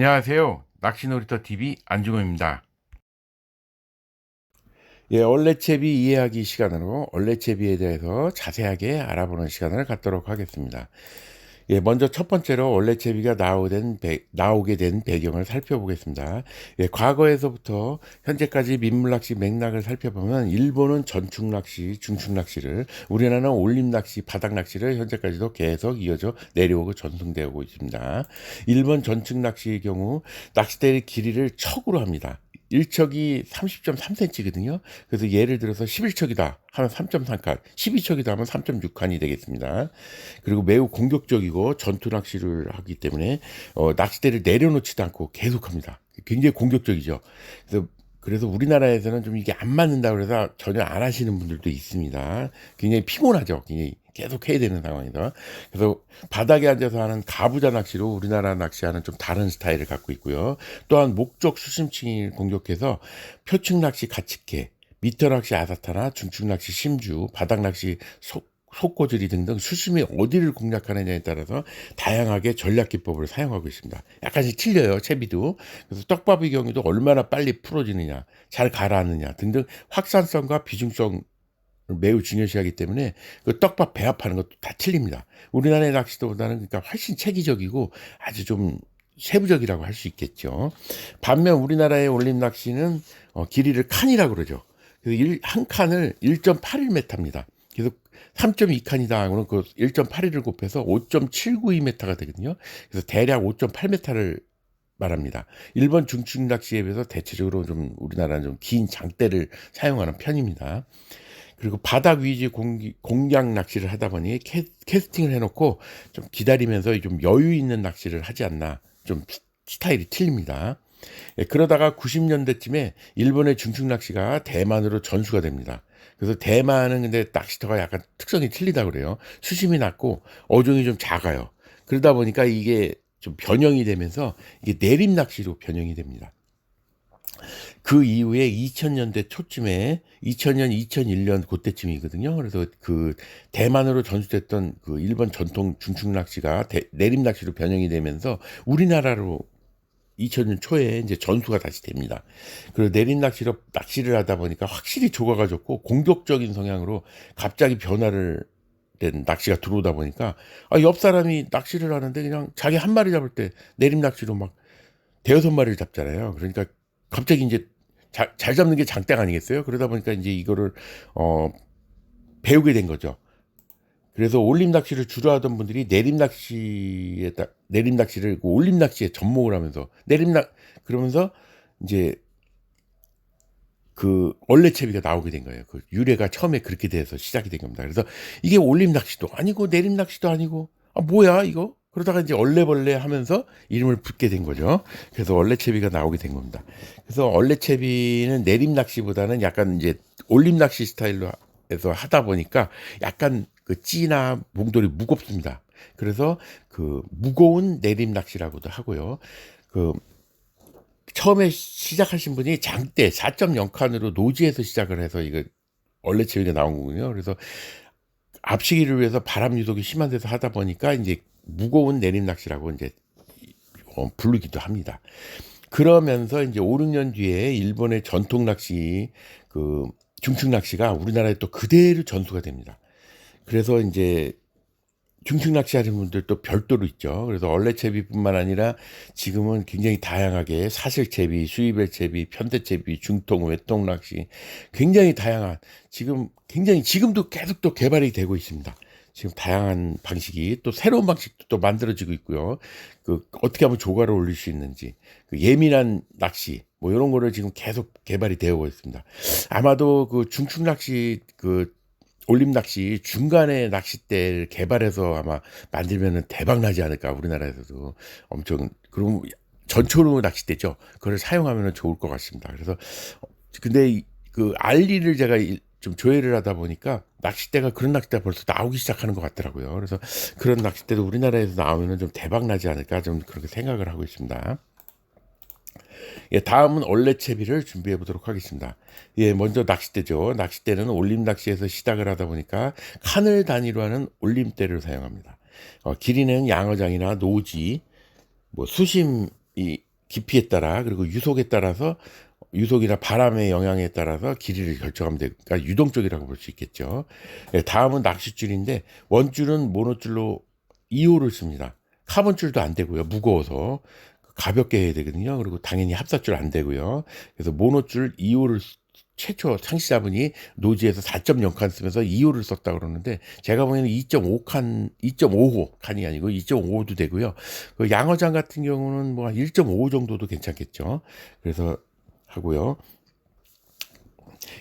안녕하세요. 낚시놀이터 TV 안중호입니다. 얼레채비 이해하기 시간으로 얼레채비에 대해서 자세하게 알아보는 시간을 갖도록 하겠습니다. 먼저 첫 번째로 얼레채비가 나오게 된 배경을 살펴보겠습니다. 과거에서부터 현재까지 민물낚시 맥락을 살펴보면 일본은 전축낚시, 중축낚시를, 우리나라는 올림낚시, 바닥낚시를 현재까지도 계속 이어져 내려오고 전승되고 있습니다. 일본 전축낚시의 경우 낚싯대의 길이를 척으로 합니다. 1척이 30.3cm거든요. 그래서 예를 들어서 11척이다 하면 3.3칸, 12척이다 하면 3.6칸이 되겠습니다. 그리고 매우 공격적이고 전투 낚시를 하기 때문에 낚싯대를 내려놓지도 않고 계속합니다. 굉장히 공격적이죠. 그래서 우리나라에서는 좀 이게 안 맞는다 그래서 전혀 안 하시는 분들도 있습니다. 굉장히 피곤하죠. 굉장히 계속 해야 되는 상황이다. 그래서 바닥에 앉아서 하는 가부좌 낚시로 우리나라 낚시와는 좀 다른 스타일을 갖고 있고요. 또한 목적 수심층을 공격해서 표층 낚시 가치캐, 미터 낚시 아사타나 중축 낚시 심주, 바닥 낚시 속고질이 등등 수심이 어디를 공략하느냐에 따라서 다양하게 전략 기법을 사용하고 있습니다. 약간씩 틀려요, 채비도. 그래서 떡밥의 경우도 얼마나 빨리 풀어지느냐, 잘 가라앉느냐 등등 확산성과 비중성 매우 중요시하기 때문에 그 떡밥 배합하는 것도 다 틀립니다. 우리나라의 낚시도보다는 그러니까 훨씬 체계적이고 아주 좀 세부적이라고 할 수 있겠죠. 반면 우리나라의 올림 낚시는 길이를 칸이라고 그러죠. 그래서 한 칸을 1.81m입니다. 그래서 3.2칸이다 하고는 그 1.81을 곱해서 5.792m가 되거든요. 그래서 대략 5.8m를 말합니다. 일본 중축 낚시에 비해서 대체적으로 좀 우리나라는 좀 긴 장대를 사용하는 편입니다. 그리고 바닥 위주 공략 낚시를 하다 보니 캐스팅을 해놓고 좀 기다리면서 좀 여유 있는 낚시를 하지 않나, 좀 스타일이 틀립니다. 그러다가 90년대쯤에 일본의 중축 낚시가 대만으로 전수가 됩니다. 그래서 대만은 근데 낚시터가 약간 특성이 틀리다 그래요. 수심이 낮고 어종이 좀 작아요. 그러다 보니까 이게 좀 변형이 되면서 이게 내림 낚시로 변형이 됩니다. 그 이후에 2000년대 초쯤에 2000년, 2001년 그때쯤이거든요. 그래서 그 대만으로 전수됐던 그 일본 전통 중축 낚시가 내림 낚시로 변형이 되면서 우리나라로 2000년 초에 이제 전수가 다시 됩니다. 그리고 내림 낚시로 낚시를 하다 보니까 확실히 조과가 좋고 공격적인 성향으로 갑자기 변화를 된 낚시가 들어오다 보니까 옆 사람이 낚시를 하는데 그냥 자기 한 마리 잡을 때 내림 낚시로 막 대여섯 마리를 잡잖아요. 그러니까 갑자기 이제 잘 잡는 게 장땡 아니겠어요? 그러다 보니까 이제 이거를 어, 배우게 된 거죠. 그래서 올림 낚시를 주로 하던 분들이 내림 낚시를 그 올림 낚시에 접목을 하면서 그러면서 이제 그 얼레채비가 나오게 된 거예요. 그 유래가 처음에 그렇게 돼서 시작이 된 겁니다. 그래서 이게 올림 낚시도 아니고 내림 낚시도 아니고 뭐야 이거? 그러다가 이제 얼레벌레 하면서 이름을 붙게 된 거죠. 그래서 얼레채비가 나오게 된 겁니다. 그래서 얼레채비는 내림 낚시보다는 약간 이제 올림 낚시 스타일로 해서 하다 보니까 약간 그 찌나 몽돌이 무겁습니다. 그래서 그 무거운 내림 낚시라고도 하고요. 그 처음에 시작하신 분이 장대 4.0칸으로 노지에서 시작을 해서 이거 얼레채비가 나온 거군요. 그래서 앞시기를 위해서 바람 유독이 심한 데서 하다 보니까 이제 무거운 내림 낚시라고 이제 부르기도 합니다. 그러면서 이제 5, 6년 뒤에 일본의 전통 낚시 그 중축 낚시가 우리나라에 또 그대로 전수가 됩니다. 그래서 이제 중식 낚시하는 분들도 별도로 있죠. 그래서 얼레채비뿐만 아니라 지금은 굉장히 다양하게 사슬채비, 수입el채비, 편대채비, 중통, 외통 낚시 굉장히 다양한 지금도 계속 또 개발이 되고 있습니다. 지금 다양한 방식이 또 새로운 방식도 또 만들어지고 있고요. 그 어떻게 하면 조과를 올릴 수 있는지 그 예민한 낚시 뭐 이런 거를 지금 계속 개발이 되어 있습니다. 아마도 그 중축 낚시 그 올림 낚시 중간에 낚싯대를 개발해서 아마 만들면은 대박 나지 않을까 우리나라에서도 엄청 그럼 전초로 낚싯대죠. 그걸 사용하면은 좋을 것 같습니다. 그래서 근데 그 알리를 제가 좀 조회를 하다 보니까 낚싯대가 그런 낚싯대가 벌써 나오기 시작하는 것 같더라고요. 그래서 그런 낚싯대도 우리나라에서 나오면은 좀 대박 나지 않을까 좀 그렇게 생각을 하고 있습니다. 다음은 얼레채비를 준비해 보도록 하겠습니다. 먼저 낚싯대죠. 낚싯대는 올림 낚시에서 시작을 하다 보니까 칸을 단위로 하는 올림대를 사용합니다. 길이는 양어장이나 노지, 뭐 수심이 깊이에 따라 그리고 유속에 따라서 유속이나 바람의 영향에 따라서 길이를 결정하면 되니까 그러니까 유동적이라고 볼 수 있겠죠. 예, 다음은 낚싯줄인데 원줄은 모노줄로 2호를 씁니다. 카본줄도 안 되고요. 무거워서 가볍게 해야 되거든요. 그리고 당연히 합사줄 안 되고요. 그래서 모노줄 2호를 최초 창시자분이 노지에서 4.0칸 쓰면서 2호를 썼다 그러는데 제가 보기에는 2.5칸, 2.5호 칸이 아니고 2.5호도 되고요. 그 양어장 같은 경우는 뭐 1.5 정도도 괜찮겠죠. 그래서 하고요.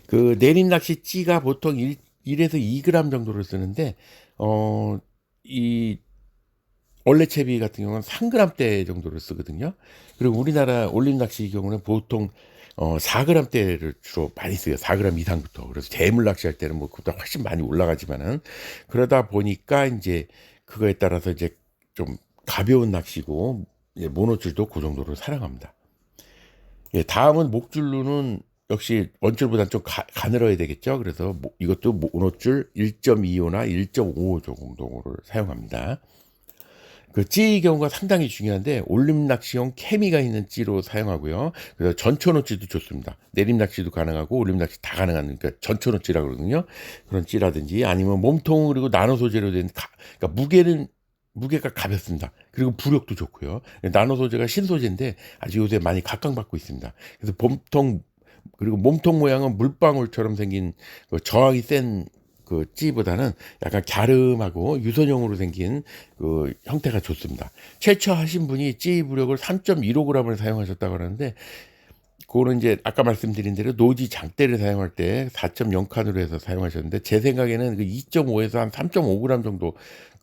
그 내림 낚시 찌가 보통 1에서 2g 정도를 쓰는데 이 얼레채비 같은 경우는 3g대 정도를 쓰거든요. 그리고 우리나라 올림 낚시 경우는 보통 4g대를 주로 많이 써요. 4g 이상부터. 그래서 대물 낚시할 때는 뭐 그보다 훨씬 많이 올라가지만은 그러다 보니까 이제 그거에 따라서 이제 좀 가벼운 낚시고 모노줄도 그 정도로 사용합니다. 예, 다음은 목줄로는 역시 원줄보다는 좀 가늘어야 되겠죠. 그래서 이것도 모노줄 1.25나 1.5 정도를 사용합니다. 그 찌의 경우가 상당히 중요한데 올림 낚시용 케미가 있는 찌로 사용하고요. 그래서 전초노 찌도 좋습니다. 내림 낚시도 가능하고 올림 낚시 다 가능한 그러니까 전초노 찌라고 그러거든요. 그런 찌라든지 아니면 몸통 그리고 나노 소재로 된 그러니까 무게가 가볍습니다. 그리고 부력도 좋고요. 나노 소재가 신소재인데 아주 요새 많이 각광받고 있습니다. 그래서 몸통 그리고 몸통 모양은 물방울처럼 생긴 그 저항이 센 그 찌보다는 약간 갸름하고 유선형으로 생긴 그 형태가 좋습니다. 최초 하신 분이 찌 부력을 3.15g을 사용하셨다고 하는데 그거는 이제 아까 말씀드린 대로 노지 장대를 사용할 때 4.0칸으로 해서 사용하셨는데 제 생각에는 그 2.5에서 한 3.5g 정도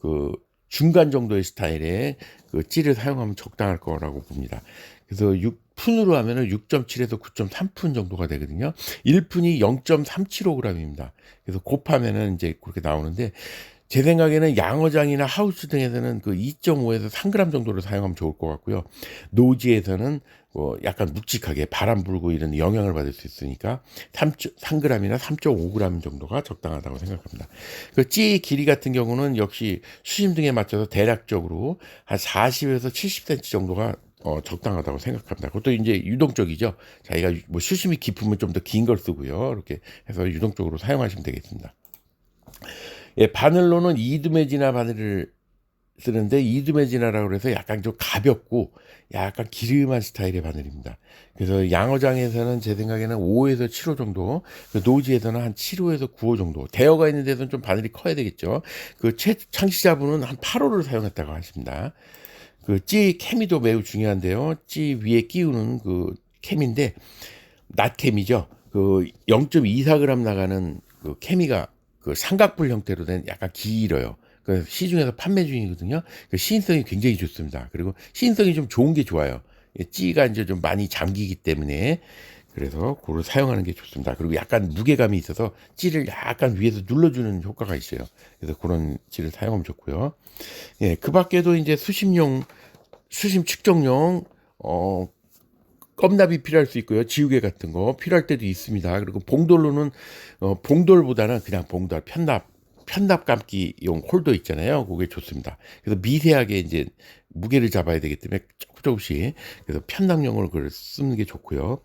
그 중간 정도의 스타일의 그 찌를 사용하면 적당할 거라고 봅니다. 그래서 6푼으로 하면은 6.7에서 9.3푼 정도가 되거든요. 1푼이 0.375g입니다. 그래서 곱하면은 이제 그렇게 나오는데 제 생각에는 양어장이나 하우스 등에서는 그 2.5에서 3g 정도를 사용하면 좋을 것 같고요. 노지에서는 뭐 약간 묵직하게 바람 불고 이런 영향을 받을 수 있으니까 3g이나 3.5g 정도가 적당하다고 생각합니다. 그 찌 길이 같은 경우는 역시 수심 등에 맞춰서 대략적으로 한 40에서 70cm 정도가 적당하다고 생각합니다. 그것도 이제 유동적이죠. 자기가 뭐 수심이 깊으면 좀 더 긴 걸 쓰고요. 이렇게 해서 유동적으로 사용하시면 되겠습니다. 예, 바늘로는 이두메지나 바늘을 쓰는데 이두메지나라고 해서 약간 좀 가볍고 약간 기름한 스타일의 바늘입니다. 그래서 양어장에서는 제 생각에는 5에서 7호 정도, 그 노지에서는 한 7호에서 9호 정도, 대여가 있는 데서는 좀 바늘이 커야 되겠죠. 그 창시자분은 한 8호를 사용했다고 하십니다. 그 찌 케미도 매우 중요한데요. 찌 위에 끼우는 그 케미인데 낫케미죠. 그 0.24g 나가는 그 케미가 그 삼각뿔 형태로 된 약간 길어요. 그 시중에서 판매 중이거든요. 그 시인성이 굉장히 좋습니다. 그리고 시인성이 좀 좋은 게 좋아요. 찌가 이제 좀 많이 잠기기 때문에 그래서 그걸 사용하는 게 좋습니다. 그리고 약간 무게감이 있어서 찌를 약간 위에서 눌러주는 효과가 있어요. 그래서 그런 찌를 사용하면 좋고요. 예, 그 밖에도 이제 수심 측정용, 껌납이 필요할 수 있고요. 지우개 같은 거 필요할 때도 있습니다. 그리고 봉돌로는, 봉돌보다는 그냥 봉돌, 편납 감기용 홀더 있잖아요. 그게 좋습니다. 그래서 미세하게 이제 무게를 잡아야 되기 때문에 조금씩 그래서 편납용으로 그걸 쓰는 게 좋고요.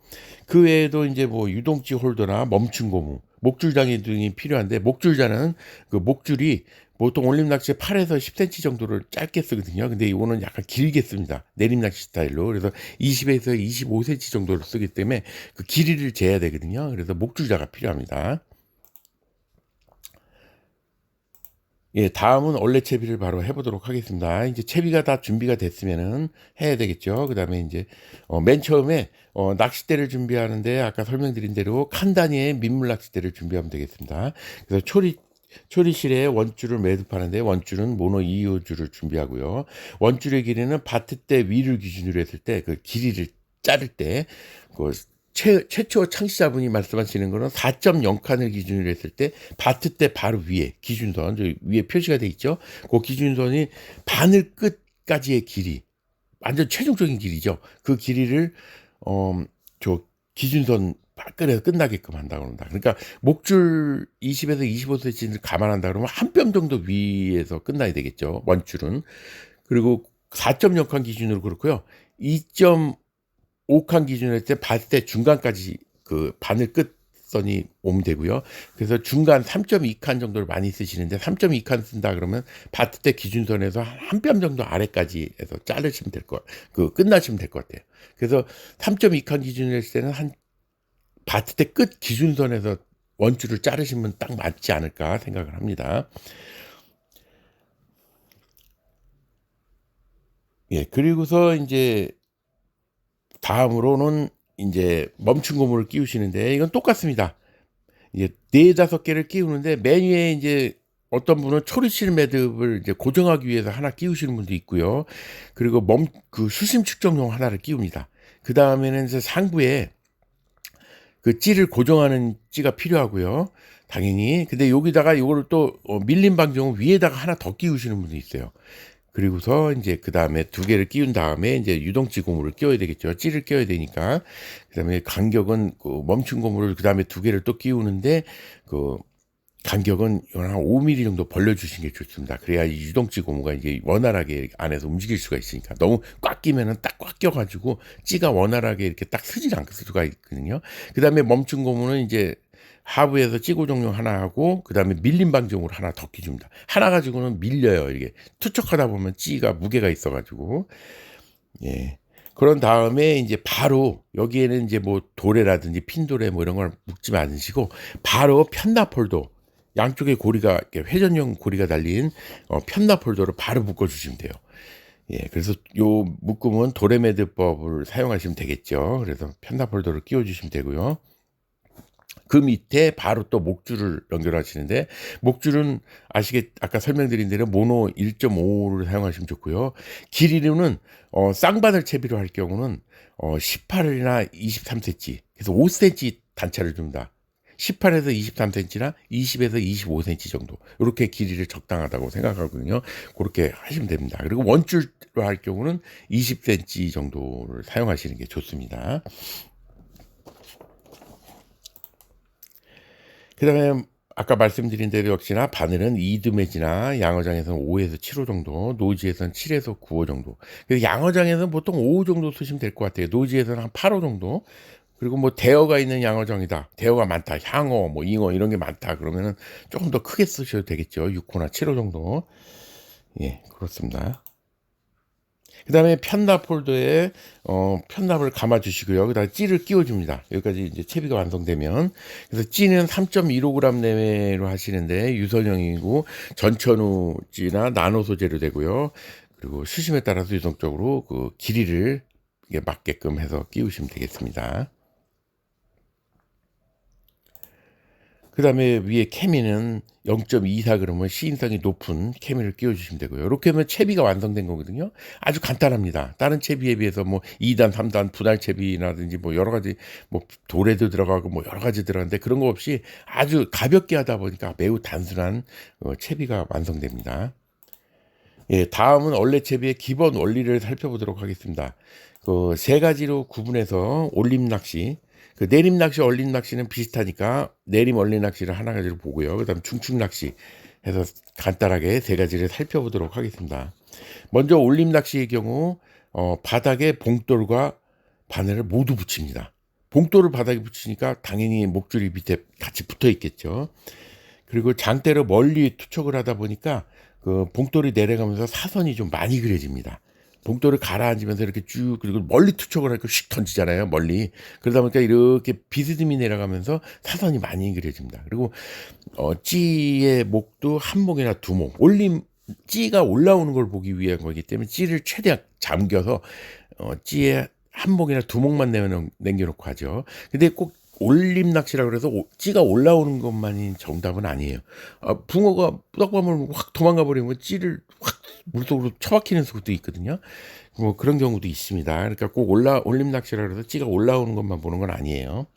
그 외에도 이제 뭐 유동치 홀더나 멈춘 고무, 목줄장이 등이 필요한데 목줄자는 그 목줄이 보통 올림 낚시에 8에서 10cm 정도를 짧게 쓰거든요. 근데 이거는 약간 길게 씁니다. 내림 낚시 스타일로. 그래서 20에서 25cm 정도를 쓰기 때문에 그 길이를 재야 되거든요. 그래서 목줄자가 필요합니다. 예, 다음은 얼레채비를 바로 해보도록 하겠습니다. 이제 채비가 다 준비가 됐으면은 해야 되겠죠. 그 다음에 이제, 맨 처음에, 낚싯대를 준비하는데 아까 설명드린 대로 칸 단위의 민물 낚싯대를 준비하면 되겠습니다. 그래서 초리실에 원줄을 매듭하는데 원줄은 모노 2호줄을 준비하고요. 원줄의 길이는 바트대 위를 기준으로 했을 때 그 길이를 자를 때, 그 최초 창시자분이 말씀하시는 거는 4.0칸을 기준으로 했을 때 바트대 바로 위에 기준선 저 위에 표시가 돼 있죠. 그 기준선이 바늘 끝까지의 길이 완전 최종적인 길이죠. 그 길이를 저 기준선 밖에서 끝나게끔 한다고 합니다. 그러니까 목줄 20에서 25cm를 감안한다 그러면 한 뼘 정도 위에서 끝나야 되겠죠. 원줄은. 그리고 4.0칸 기준으로 그렇고요. 5칸 기준으로 했을 때 바트대 중간까지 그 바늘 끝선이 오면 되고요. 그래서 중간 3.2칸 정도를 많이 쓰시는데 3.2칸 쓴다 그러면 바트대 기준선에서 한 뼘 정도 아래까지 해서 자르시면 될 것, 그 끝나시면 될 것 같아요. 그래서 3.2칸 기준으로 했을 때는 한 바트대 끝 기준선에서 원줄을 자르시면 딱 맞지 않을까 생각을 합니다. 예, 그리고서 이제 다음으로는 이제 멈춘 고무를 끼우시는데 이건 똑같습니다. 이제 4-5개를 끼우는데 맨 위에 이제 어떤 분은 초리실 매듭을 이제 고정하기 위해서 하나 끼우시는 분도 있고요. 그리고 그 수심 측정용 하나를 끼웁니다. 그 다음에는 이제 상부에 그 찌를 고정하는 찌가 필요하고요. 당연히. 근데 여기다가 이거를 또 밀림 방정을 위에다가 하나 더 끼우시는 분도 있어요. 그리고서 이제 그 다음에 2개를 끼운 다음에 이제 유동치 고무를 끼워야 되겠죠. 찌를 끼워야 되니까. 그 다음에 간격은 그 멈춘 고무를 그 다음에 2개를 또 끼우는데 그 간격은 한 5mm 정도 벌려주시는 게 좋습니다. 그래야 이 유동치 고무가 이제 원활하게 안에서 움직일 수가 있으니까 너무 꽉 끼면은 딱 꽉 껴가지고 찌가 원활하게 이렇게 딱 쓰질 않을 수가 있거든요. 그 다음에 멈춘 고무는 이제 하부에서 찌 고정용 하나 하고 그 다음에 밀림 방정으로 하나 더 끼줍니다. 하나 가지고는 밀려요. 이게 투척하다 보면 찌가 무게가 있어가지고 예. 그런 다음에 이제 바로 여기에는 이제 뭐 도래라든지 핀도래 뭐 이런 걸 묶지 않으시고 바로 편납홀도 양쪽에 고리가 이렇게 회전형 고리가 달린 편납홀도를 바로 묶어주시면 돼요. 예, 그래서 요 묶음은 도래매듭법을 사용하시면 되겠죠. 그래서 편납홀도를 끼워주시면 되고요. 그 밑에 바로 또 목줄을 연결하시는데 목줄은 아까 설명드린 대로 모노 1.5를 사용하시면 좋고요. 길이로는 쌍바늘 채비로 할 경우는 18이나 23cm 그래서 5cm 단차를 줍니다. 18에서 23cm나 20에서 25cm 정도 이렇게 길이를 적당하다고 생각하거든요. 그렇게 하시면 됩니다. 그리고 원줄로 할 경우는 20cm 정도를 사용하시는 게 좋습니다. 그 다음에 아까 말씀드린 대로 역시나 바늘은 이드매지나 양어장에서는 5에서 7호 정도, 노지에서는 7에서 9호 정도. 그래서 양어장에서는 보통 5호 정도 쓰시면 될 것 같아요. 노지에서는 한 8호 정도. 그리고 뭐 대어가 있는 양어장이다. 대어가 많다. 향어, 뭐 잉어 이런 게 많다. 그러면은 조금 더 크게 쓰셔도 되겠죠. 6호나 7호 정도. 예, 그렇습니다. 그 다음에 편납 폴더에 편납을 감아 주시고요. 그다음에 찌를 끼워 줍니다. 여기까지 이제 채비가 완성되면. 그래서 찌는 3.15g 내외로 하시는데 유선형이고 전천후 찌나 나노 소재로 되고요. 그리고 수심에 따라서 유동적으로 그 길이를 이게 맞게끔 해서 끼우시면 되겠습니다. 그 다음에 위에 케미는 0.24g은 시인성이 높은 케미를 끼워주시면 되고요. 이렇게 하면 채비가 완성된 거거든요. 아주 간단합니다. 다른 채비에 비해서 뭐 2단, 3단, 분할 채비라든지 뭐 여러 가지 뭐 도래도 들어가고 뭐 여러 가지 들어가는데 그런 거 없이 아주 가볍게 하다 보니까 매우 단순한 채비가 완성됩니다. 예, 다음은 얼레 채비의 기본 원리를 살펴보도록 하겠습니다. 그 3가지로 구분해서 올림 낚시, 그 내림 낚시, 얼림 낚시는 비슷하니까 내림, 얼림 낚시를 하나 가지로 보고요. 그다음 중축 낚시 해서 간단하게 3가지를 살펴보도록 하겠습니다. 먼저 올림 낚시의 경우 바닥에 봉돌과 바늘을 모두 붙입니다. 봉돌을 바닥에 붙이니까 당연히 목줄이 밑에 같이 붙어 있겠죠. 그리고 장대로 멀리 투척을 하다 보니까 그 봉돌이 내려가면서 사선이 좀 많이 그려집니다. 봉돌을 가라앉으면서 이렇게 쭉 그리고 멀리 투척을 하니까 휙 던지잖아요. 멀리. 그러다 보니까 이렇게 비스듬히 내려가면서 사선이 많이 그려집니다. 그리고 찌의 목도 한 목이나 두 목. 찌가 올라오는 걸 보기 위한 거기 때문에 찌를 최대한 잠겨서 찌의 한 목이나 두 목만 남겨놓고 하죠. 근데 꼭 올림 낚시라고 그래서 찌가 올라오는 것만이 정답은 아니에요. 붕어가 뿌덕밤을 확 도망가 버리면 찌를 확 물속으로 처박히는 수도 있거든요. 뭐 그런 경우도 있습니다. 그러니까 꼭 올림 낚시라고 해서 찌가 올라오는 것만 보는 건 아니에요.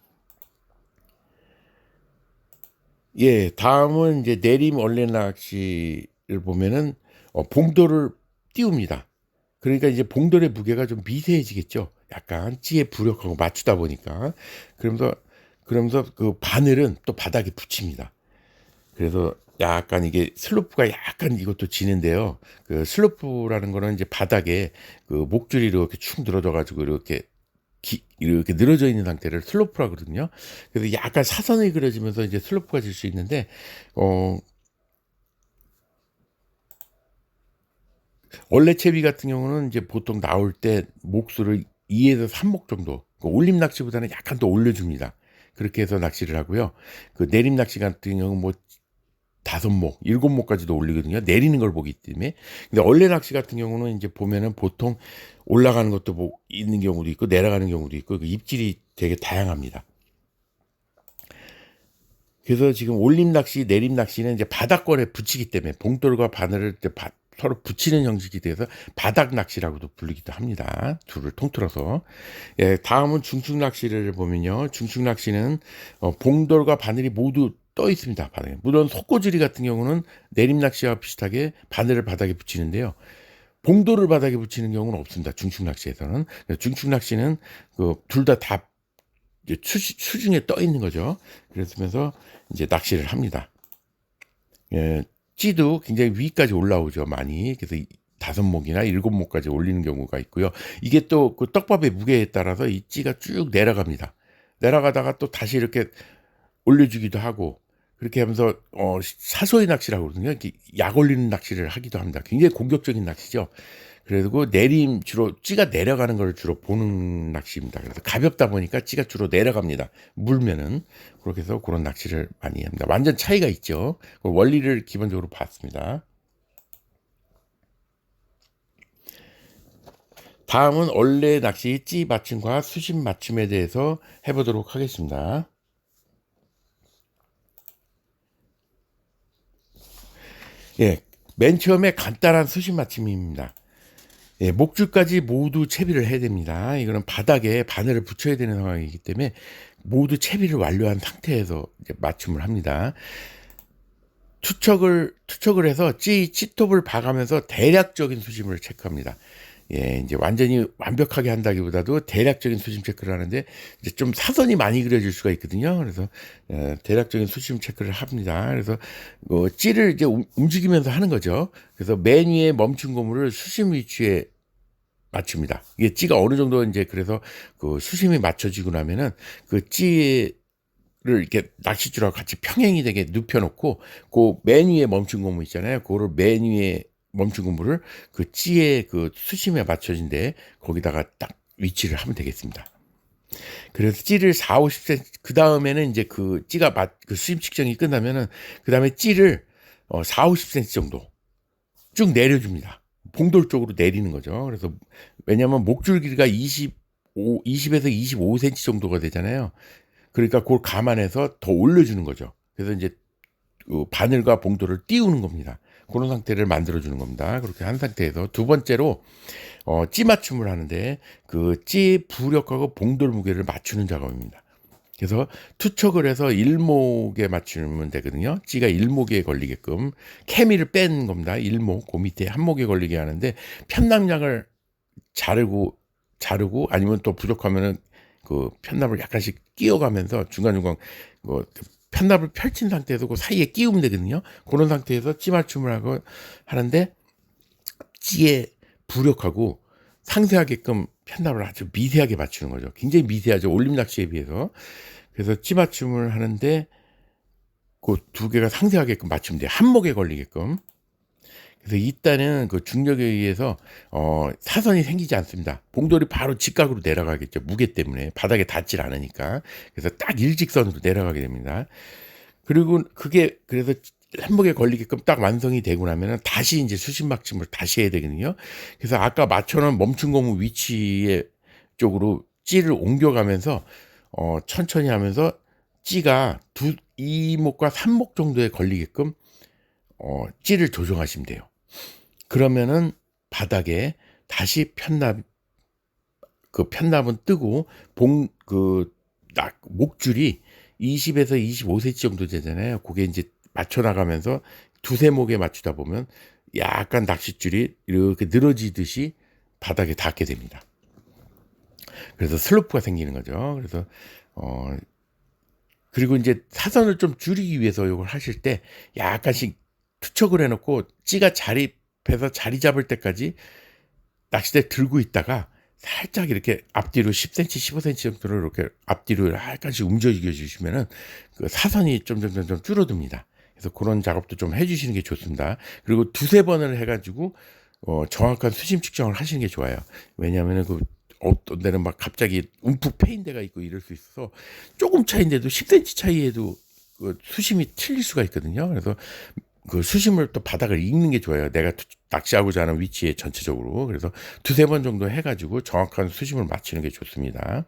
예, 다음은 이제 내림 얼레 낚시를 보면은 봉돌을 띄웁니다. 그러니까 이제 봉돌의 무게가 좀 미세해지겠죠. 약간 찌에 부력하고 맞추다 보니까 그러면서 그 바늘은 또 바닥에 붙입니다. 그래서 약간 이게 슬로프가 약간 이것도 지는데요. 그 슬로프라는 거는 이제 바닥에 그 목줄이 이렇게 축 늘어져 가지고 이렇게 이렇게 늘어져 있는 상태를 슬로프라 그러거든요. 그래서 약간 사선이 그려지면서 이제 슬로프가 질 수 있는데 어 원래 채비 같은 경우는 이제 보통 나올 때 목수를 2에서 3목 정도 올림 낚시보다는 약간 더 올려줍니다. 그렇게 해서 낚시를 하고요. 그 내림 낚시 같은 경우는 뭐 5목, 7목까지도 올리거든요. 내리는 걸 보기 때문에. 근데 원래 낚시 같은 경우는 이제 보면은 보통 올라가는 것도 있는 경우도 있고 내려가는 경우도 있고 그 입질이 되게 다양합니다. 그래서 지금 올림 낚시, 내림 낚시는 이제 바닥권에 붙이기 때문에 봉돌과 바늘을 이제 서로 붙이는 형식이 돼서 바닥 낚시라고도 불리기도 합니다. 둘을 통틀어서. 예, 다음은 중축 낚시를 보면요. 중축 낚시는 봉돌과 바늘이 모두 떠 있습니다. 바닥에. 물론 속고지리 같은 경우는 내림 낚시와 비슷하게 바늘을 바닥에 붙이는데요. 봉돌을 바닥에 붙이는 경우는 없습니다. 중축 낚시에서는. 중축 낚시는 그 둘 다 수중에 떠 있는 거죠. 그러면서 이제 낚시를 합니다. 예, 찌도 굉장히 위까지 올라오죠. 많이. 그래서 5목이나 7목까지 올리는 경우가 있고요. 이게 또 그 떡밥의 무게에 따라서 이 찌가 쭉 내려갑니다. 내려가다가 또 다시 이렇게 올려주기도 하고 그렇게 하면서 사소리 낚시라고 그러거든요. 이렇게 약 올리는 낚시를 하기도 합니다. 굉장히 공격적인 낚시죠. 그리고 내림 주로 찌가 내려가는 걸 주로 보는 낚시입니다. 그래서 가볍다 보니까 찌가 주로 내려갑니다. 물면은 그렇게 해서 그런 낚시를 많이 합니다. 완전 차이가 있죠. 그 원리를 기본적으로 봤습니다. 다음은 원래 낚시 찌 맞춤과 수심 맞춤에 대해서 해보도록 하겠습니다. 예, 맨 처음에 간단한 수심 맞춤입니다. 예, 목줄까지 모두 채비를 해야 됩니다. 이거는 바닥에 바늘을 붙여야 되는 상황이기 때문에 모두 채비를 완료한 상태에서 이제 맞춤을 합니다. 투척을 해서 찌톱을 봐가면서 대략적인 수심을 체크합니다. 예, 이제 완전히 완벽하게 한다기보다도 대략적인 수심 체크를 하는데 이제 좀 사선이 많이 그려질 수가 있거든요. 그래서 대략적인 수심 체크를 합니다. 그래서 찌를 이제 움직이면서 하는 거죠. 그래서 맨 위에 멈춘 고무를 수심 위치에 맞춥니다. 이게 찌가 어느 정도 이제 그래서 그 수심이 맞춰지고 나면은 그 찌를 이렇게 낚싯줄하고 같이 평행이 되게 눕혀놓고 그 맨 위에 멈춘 고무 있잖아요. 그거를 맨 위에 멈춘 고무를 그 찌의 그 수심에 맞춰진데 거기다가 딱 위치를 하면 되겠습니다. 그래서 찌를 4, 50cm 그 다음에는 이제 그 찌가 그 수심 측정이 끝나면은 그 다음에 찌를 4, 50cm 정도 쭉 내려줍니다. 봉돌 쪽으로 내리는 거죠. 그래서 왜냐하면 목줄 길이가 20에서 25cm 정도가 되잖아요. 그러니까 그걸 감안해서 더 올려주는 거죠. 그래서 이제 그 바늘과 봉돌을 띄우는 겁니다. 그런 상태를 만들어주는 겁니다. 그렇게 한 상태에서 두 번째로 찌 맞춤을 하는데 그 찌 부력하고 봉돌 무게를 맞추는 작업입니다. 그래서 투척을 해서 일목에 맞추면 되거든요. 찌가 일목에 걸리게끔 케미를 뺀 겁니다. 일목, 그 밑에 한 목에 걸리게 하는데 편납량을 자르고 아니면 또 부족하면은 그 편납을 약간씩 끼워가면서 중간중간 편납을 펼친 상태에서 그 사이에 끼우면 되거든요. 그런 상태에서 찌 맞춤을 하고 하는데 찌에 부력하고 상세하게끔 편납을 아주 미세하게 맞추는 거죠. 굉장히 미세하죠. 올림 낚시에 비해서. 그래서 찌 맞춤을 하는데 그 두 개가 상세하게끔 맞추면 돼요. 한목에 걸리게끔. 그래서 이때는 그 중력에 의해서 사선이 생기지 않습니다. 봉돌이 바로 직각으로 내려가겠죠. 무게 때문에 바닥에 닿질 않으니까. 그래서 딱 일직선으로 내려가게 됩니다. 그리고 그게 그래서 한목에 걸리게끔 딱 완성이 되고 나면은 다시 이제 수심 맞춤을 다시 해야 되거든요. 그래서 아까 맞춰놓은 멈춘 고무 위치에 쪽으로 찌를 옮겨가면서 천천히 하면서 찌가 2목과 3목 정도에 걸리게끔 찌를 조정하시면 돼요. 그러면은 바닥에 다시 편납은 뜨고 목줄이 20에서 25cm 정도 되잖아요. 그게 이제 맞춰 나가면서 두세 목에 맞추다 보면 약간 낚싯줄이 이렇게 늘어지듯이 바닥에 닿게 됩니다. 그래서 슬로프가 생기는 거죠. 그래서 그리고 이제 사선을 좀 줄이기 위해서 이걸 하실 때 약간씩 투척을 해놓고 찌가 자립해서 자리 잡을 때까지 낚싯대 들고 있다가 살짝 이렇게 앞뒤로 10cm, 15cm 정도로 이렇게 앞뒤로 약간씩 움직여 주시면은 그 사선이 점점점점 줄어듭니다. 그래서 그런 작업도 좀 해주시는 게 좋습니다. 그리고 두세 번을 해가지고 정확한 수심 측정을 하시는 게 좋아요. 왜냐하면은 그 어떤 데는 막 갑자기 움푹 패인 데가 있고 이럴 수 있어서 조금 차이인데도 10cm 차이에도 그 수심이 틀릴 수가 있거든요. 그래서 그 수심을 또 바닥을 읽는 게 좋아요. 내가 낚시하고자 하는 위치에 전체적으로. 그래서 두세 번 정도 해가지고 정확한 수심을 맞추는 게 좋습니다.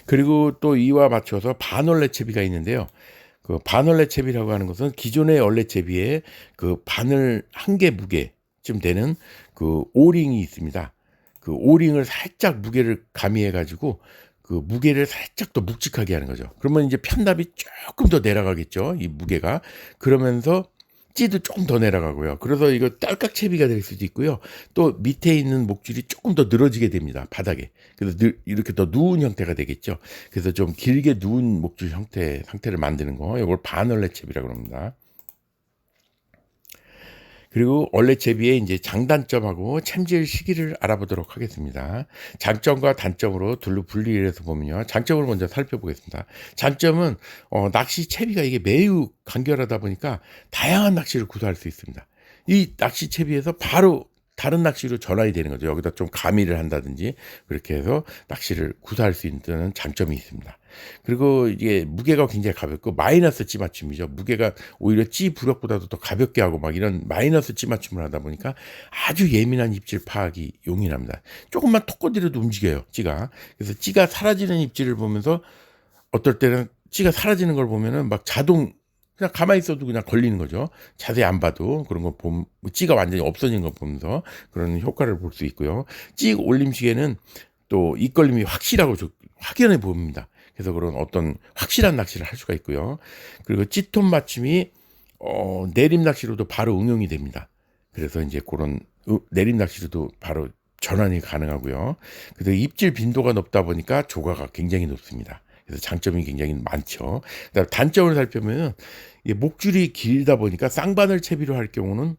그리고 또 이와 맞춰서 반올레채비가 있는데요. 그 반올레채비라고 하는 것은 기존의 얼레채비에 그 바늘 한 개 무게쯤 되는 그 오링이 있습니다. 그 오링을 살짝 무게를 가미해 가지고 그 무게를 살짝 더 묵직하게 하는 거죠. 그러면 이제 편납이 조금 더 내려가겠죠. 이 무게가. 그러면서 찌도 조금 더 내려가고요. 그래서 이거 딸깍채비가 될 수도 있고요. 또 밑에 있는 목줄이 조금 더 늘어지게 됩니다. 바닥에. 그래서 이렇게 더 누운 형태가 되겠죠. 그래서 좀 길게 누운 목줄 상태를 만드는 거. 이걸 반얼레채비라고 합니다. 그리고 얼레채비의 이제 장단점하고 챔질 시기를 알아보도록 하겠습니다. 장점과 단점으로 둘로 분리를 해서 보면요. 장점을 먼저 살펴보겠습니다. 장점은 낚시 채비가 이게 매우 간결하다 보니까 다양한 낚시를 구사할 수 있습니다. 이 낚시 채비에서 바로 다른 낚시로 전환이 되는 거죠. 여기다 좀 가미를 한다든지 그렇게 해서 낚시를 구사할 수 있는 장점이 있습니다. 그리고 이게 무게가 굉장히 가볍고 마이너스 찌맞춤이죠. 무게가 오히려 찌 부력보다도 더 가볍게 하고 막 이런 마이너스 찌맞춤을 하다 보니까 아주 예민한 입질 파악이 용이합니다. 조금만 톡 건드려도 움직여요, 찌가. 그래서 찌가 사라지는 입질을 보면서 어떨 때는 찌가 사라지는 걸 보면은 막 자동 그냥 가만히 있어도 그냥 걸리는 거죠. 자세히 안 봐도 그런 거 보면 찌가 완전히 없어지는 거 보면서 그런 효과를 볼 수 있고요. 찌 올림시계는 또 입걸림이 확연해 보입니다. 그래서 그런 어떤 확실한 낚시를 할 수가 있고요. 그리고 찌톤 맞춤이 내림 낚시로도 바로 응용이 됩니다. 그래서 이제 그런 내림 낚시로도 바로 전환이 가능하고요. 그래서 입질 빈도가 높다 보니까 조과가 굉장히 높습니다. 그래서 장점이 굉장히 많죠. 그다음 단점을 살펴보면 목줄이 길다 보니까 쌍바늘 채비로 할 경우는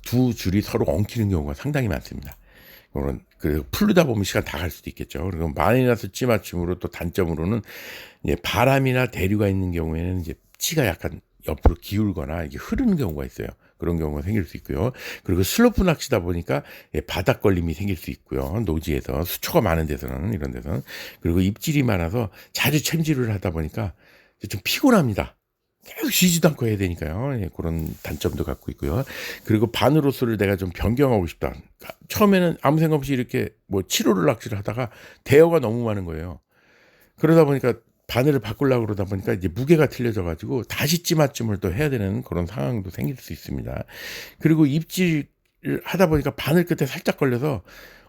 두 줄이 서로 엉키는 경우가 상당히 많습니다. 그 풀르다 보면 시간 다 갈 수도 있겠죠. 그리고 마이너스 찌 맞춤으로 또 단점으로는 이제 바람이나 대류가 있는 경우에는 이제 찌가 약간 옆으로 기울거나 이게 흐르는 경우가 있어요. 그런 경우가 생길 수 있고요. 그리고 슬로프 낚시다 보니까 바닥 걸림이 생길 수 있고요. 노지에서 수초가 많은 데서는 이런 데서는 그리고 입질이 많아서 자주 챔질을 하다 보니까 좀 피곤합니다. 계속 쉬지도 않고 해야 되니까요. 그런 단점도 갖고 있고요. 그리고 바늘호수를 내가 좀 변경하고 싶다. 처음에는 아무 생각 없이 이렇게 뭐 7호를 낚시를 하다가 대여가 너무 많은 거예요. 그러다 보니까 바늘을 바꾸려고 그러다 보니까 이제 무게가 틀려져 가지고 다시 찌맞춤을 또 해야 되는 그런 상황도 생길 수 있습니다. 그리고 입질을 하다 보니까 바늘 끝에 살짝 걸려서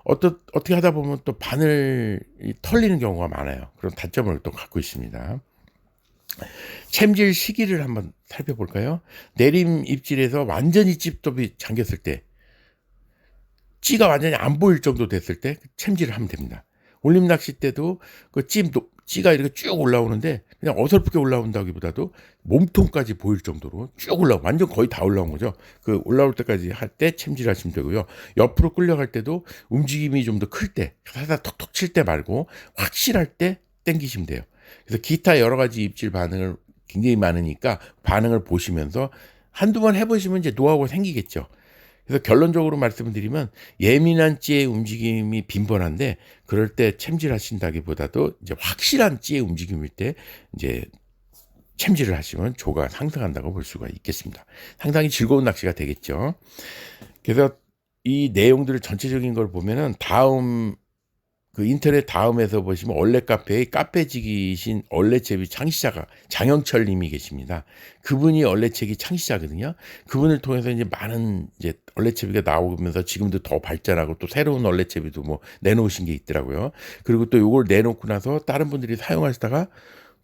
어떻게 하다 보면 또 바늘이 털리는 경우가 많아요. 그런 단점을 또 갖고 있습니다. 챔질 시기를 한번 살펴볼까요? 내림 입질에서 완전히 찌톱이 잠겼을 때, 찌가 완전히 안 보일 정도 됐을 때 챔질을 하면 됩니다. 올림 낚시 때도 그 찌가 이렇게 쭉 올라오는데 그냥 어설프게 올라온다기보다도 몸통까지 보일 정도로 쭉 완전 거의 다 올라온 거죠. 그 올라올 때까지 할 때 챔질하시면 되고요. 옆으로 끌려갈 때도 움직임이 좀 더 클 때, 살짝 톡톡 칠 때 말고 확실할 때 당기시면 돼요. 그래서 기타 여러 가지 입질 반응을 굉장히 많으니까 반응을 보시면서 한두 번 해보시면 이제 노하우가 생기겠죠. 그래서 결론적으로 말씀을 드리면 예민한 찌의 움직임이 빈번한데 그럴 때 챔질하신다기보다도 이제 확실한 찌의 움직임일 때 이제 챔질을 하시면 조가 상승한다고 볼 수가 있겠습니다. 상당히 즐거운 낚시가 되겠죠. 그래서 이 내용들을 전체적인 걸 보면은 그 인터넷 다음에서 보시면 얼레 카페의 카페직이신 얼레채비 창시자가 장영철 님이 계십니다. 그분이 얼레채비 창시자거든요. 그분을 통해서 이제 많은 이제 얼레채비가 나오면서 지금도 더 발전하고 또 새로운 얼레채비도 뭐 내놓으신 게 있더라고요. 그리고 또 요걸 내놓고 나서 다른 분들이 사용하시다가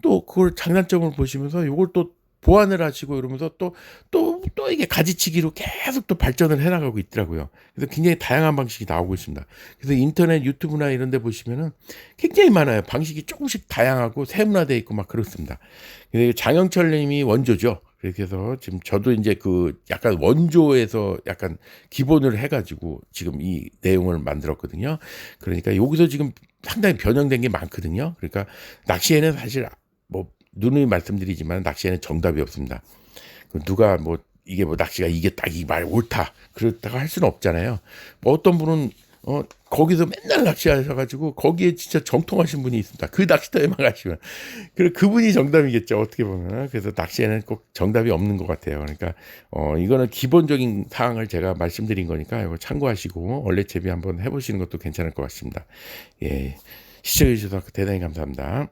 또 그걸 장단점을 보시면서 요걸 또 보완을 하시고 이러면서 또 이게 가지치기로 계속 또 발전을 해나가고 있더라고요. 그래서 굉장히 다양한 방식이 나오고 있습니다. 그래서 인터넷 유튜브나 이런 데 보시면은 굉장히 많아요. 방식이 조금씩 다양하고 세분화되어 있고 막 그렇습니다. 근데 장영철 님이 원조죠. 그렇게 해서 지금 저도 이제 그 약간 원조에서 약간 기본을 해 가지고 지금 이 내용을 만들었거든요. 그러니까 여기서 지금 상당히 변형된 게 많거든요. 그러니까 낚시에는 사실 뭐 누누이 말씀드리지만 낚시에는 정답이 없습니다. 그 누가 뭐 이게 뭐 낚시가 이게 딱 이 말 옳다 그렇다고 할 수는 없잖아요. 뭐 어떤 분은 거기서 맨날 낚시하셔가지고 거기에 진짜 정통하신 분이 있습니다. 그 낚시터에만 가시면 그분이 정답이겠죠, 어떻게 보면. 그래서 낚시에는 꼭 정답이 없는 것 같아요. 그러니까 이거는 기본적인 사항을 제가 말씀드린 거니까 이거 참고하시고 원래 채비 한번 해보시는 것도 괜찮을 것 같습니다. 예, 시청해 주셔서 대단히 감사합니다.